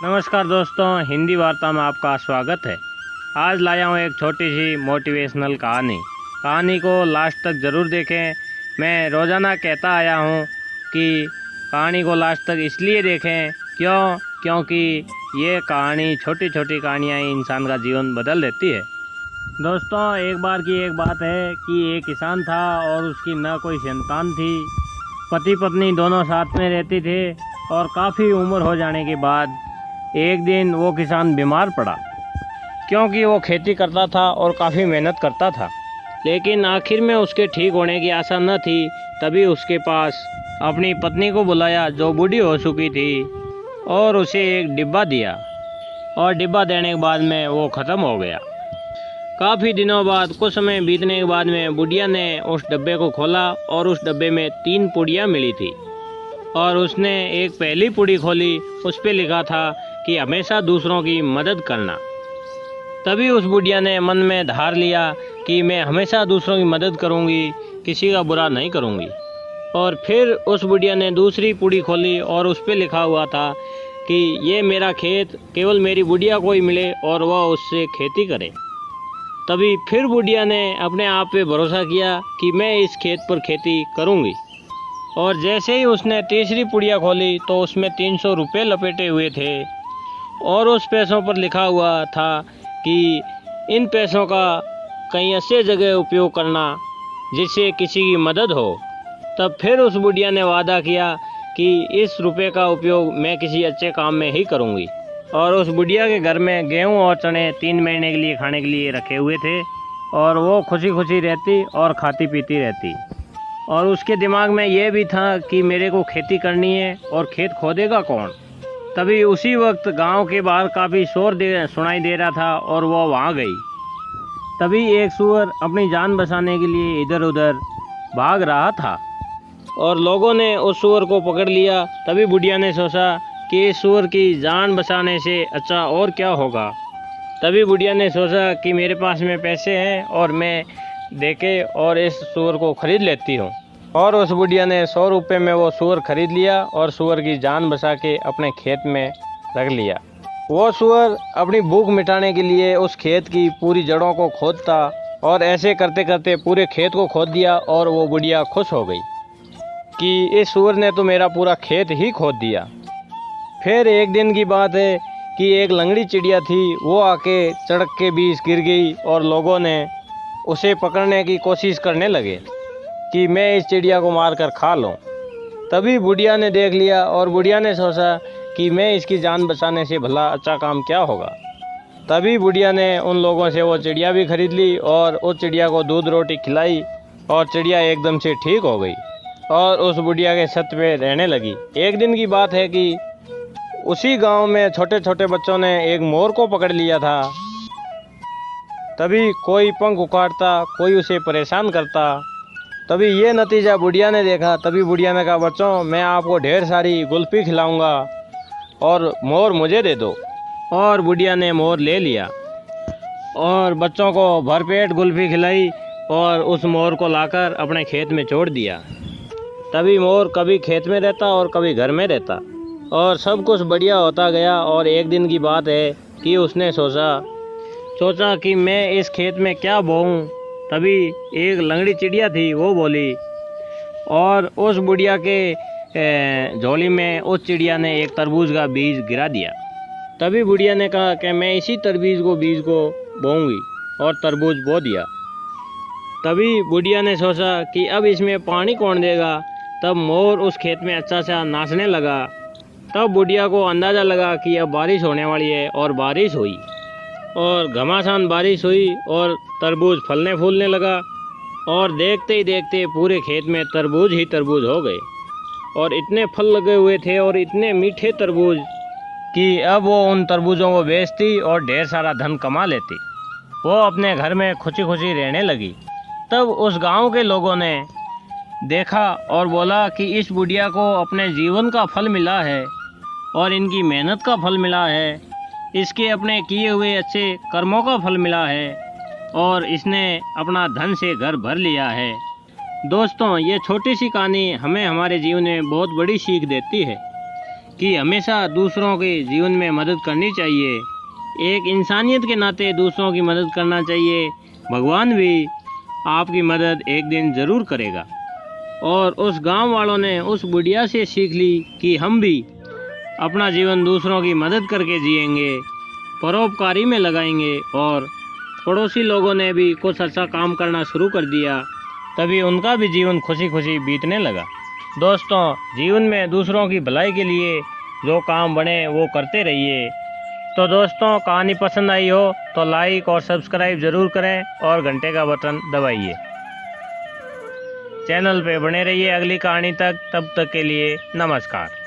नमस्कार दोस्तों, हिंदी वार्ता में आपका स्वागत है। आज लाया हूँ एक छोटी सी मोटिवेशनल कहानी को लास्ट तक ज़रूर देखें। मैं रोज़ाना कहता आया हूँ कि कहानी को लास्ट तक इसलिए देखें क्योंकि ये कहानी छोटी छोटी कहानियाँ ही इंसान का जीवन बदल देती है। दोस्तों, एक बार की एक बात है कि एक किसान था और उसकी न कोई संतान थी। पति पत्नी दोनों साथ में रहते थे और काफ़ी उम्र हो जाने के बाद एक दिन वो किसान बीमार पड़ा, क्योंकि वो खेती करता था और काफ़ी मेहनत करता था, लेकिन आखिर में उसके ठीक होने की आशा न थी। तभी उसके पास अपनी पत्नी को बुलाया, जो बूढ़ी हो चुकी थी, और उसे एक डिब्बा दिया। और डिब्बा देने के बाद में वो ख़त्म हो गया। काफ़ी दिनों बाद, कुछ समय बीतने के बाद में बुढ़िया ने उस डब्बे को खोला और उस डब्बे में 3 पुड़ियाँ मिली थी। और उसने एक पहली पुड़ी खोली, उस पर लिखा था कि हमेशा दूसरों की मदद करना। तभी उस बुढ़िया ने मन में धार लिया कि मैं हमेशा दूसरों की मदद करूंगी, किसी का बुरा नहीं करूंगी। और फिर उस बुढ़िया ने दूसरी पुड़ी खोली और उस पर लिखा हुआ था कि ये मेरा खेत केवल मेरी बुढ़िया को ही मिले और वह उससे खेती करे। तभी फिर बुढ़िया ने अपने आप पे भरोसा किया कि मैं इस खेत पर खेती करूंगी। और जैसे ही उसने तीसरी पुड़िया खोली तो उसमें 300 रुपये लपेटे हुए थे और उस पैसों पर लिखा हुआ था कि इन पैसों का कहीं ऐसे जगह उपयोग करना जिससे किसी की मदद हो। तब फिर उस बुढ़िया ने वादा किया कि इस रुपये का उपयोग मैं किसी अच्छे काम में ही करूँगी। और उस बुढ़िया के घर में गेहूँ और चने 3 महीने के लिए खाने के लिए रखे हुए थे और वो खुशी खुशी रहती और खाती पीती रहती। और उसके दिमाग में ये भी था कि मेरे को खेती करनी है और खेत खोदेगा कौन। तभी उसी वक्त गांव के बाहर काफ़ी शोर सुनाई दे रहा था और वो वहाँ गई। तभी एक सूअर अपनी जान बचाने के लिए इधर उधर भाग रहा था और लोगों ने उस सूअर को पकड़ लिया। तभी बुढ़िया ने सोचा कि इस सूअर की जान बचाने से अच्छा और क्या होगा। तभी बुढ़िया ने सोचा कि मेरे पास में पैसे हैं और मैं देके और इस सूअर को ख़रीद लेती हूँ। और उस बुढ़िया ने 100 रुपये में वो सूअर ख़रीद लिया और सूअर की जान बचा के अपने खेत में रख लिया। वो सूअर अपनी भूख मिटाने के लिए उस खेत की पूरी जड़ों को खोदता और ऐसे करते करते पूरे खेत को खोद दिया। और वो बुढ़िया खुश हो गई कि इस सूअर ने तो मेरा पूरा खेत ही खोद दिया। फिर एक दिन की बात है कि एक लंगड़ी चिड़िया थी, वो आके सड़क के बीच गिर गई और लोगों ने उसे पकड़ने की कोशिश करने लगे कि मैं इस चिड़िया को मारकर खा लूं। तभी बुढ़िया ने देख लिया और बुढ़िया ने सोचा कि मैं इसकी जान बचाने से भला अच्छा काम क्या होगा। तभी बुढ़िया ने उन लोगों से वो चिड़िया भी खरीद ली और उस चिड़िया को दूध रोटी खिलाई और चिड़िया एकदम से ठीक हो गई और उस बुढ़िया के छत पे रहने लगी। एक दिन की बात है कि उसी गांव में छोटे छोटे बच्चों ने एक मोर को पकड़ लिया था। तभी कोई पंख उखाड़ता, कोई उसे परेशान करता। तभी ये नतीजा बुढ़िया ने देखा। तभी बुढ़िया ने कहा, बच्चों मैं आपको ढेर सारी कुल्फ़ी खिलाऊंगा और मोर मुझे दे दो। और बुढ़िया ने मोर ले लिया और बच्चों को भरपेट कुल्फ़ी खिलाई और उस मोर को लाकर अपने खेत में छोड़ दिया। तभी मोर कभी खेत में रहता और कभी घर में रहता और सब कुछ बढ़िया होता गया। और एक दिन की बात है कि उसने सोचा कि मैं इस खेत में क्या बोऊं। तभी एक लंगड़ी चिड़िया थी, वो बोली और उस बुढ़िया के झोली में उस चिड़िया ने एक तरबूज का बीज गिरा दिया। तभी बुढ़िया ने कहा कि मैं इसी बीज को बोऊंगी और तरबूज बो दिया। तभी बुढ़िया ने सोचा कि अब इसमें पानी कौन देगा। तब मोर उस खेत में अच्छा सा नाचने लगा। तब बुढ़िया को अंदाज़ा लगा कि अब बारिश होने वाली है और बारिश हुई और घमासान बारिश हुई और तरबूज फलने फूलने लगा। और देखते ही देखते पूरे खेत में तरबूज ही तरबूज हो गए और इतने फल लगे हुए थे और इतने मीठे तरबूज कि अब वो उन तरबूजों को बेचती और ढेर सारा धन कमा लेती। वो अपने घर में खुशी खुशी रहने लगी। तब उस गांव के लोगों ने देखा और बोला कि इस बुढ़िया को अपने जीवन का फल मिला है और इनकी मेहनत का फल मिला है, इसके अपने किए हुए अच्छे कर्मों का फल मिला है और इसने अपना धन से घर भर लिया है। दोस्तों, ये छोटी सी कहानी हमें हमारे जीवन में बहुत बड़ी सीख देती है कि हमेशा दूसरों के जीवन में मदद करनी चाहिए। एक इंसानियत के नाते दूसरों की मदद करना चाहिए। भगवान भी आपकी मदद एक दिन ज़रूर करेगा। और उस गांव वालों ने उस बुढ़िया से सीख ली कि हम भी अपना जीवन दूसरों की मदद करके जिएंगे, परोपकारी में लगाएंगे। और पड़ोसी लोगों ने भी कुछ अच्छा काम करना शुरू कर दिया, तभी उनका भी जीवन खुशी खुशी बीतने लगा। दोस्तों, जीवन में दूसरों की भलाई के लिए जो काम बने वो करते रहिए। तो दोस्तों, कहानी पसंद आई हो तो लाइक और सब्सक्राइब ज़रूर करें और घंटे का बटन दबाइए। चैनल पे बने रहिए अगली कहानी तक। तब तक के लिए नमस्कार।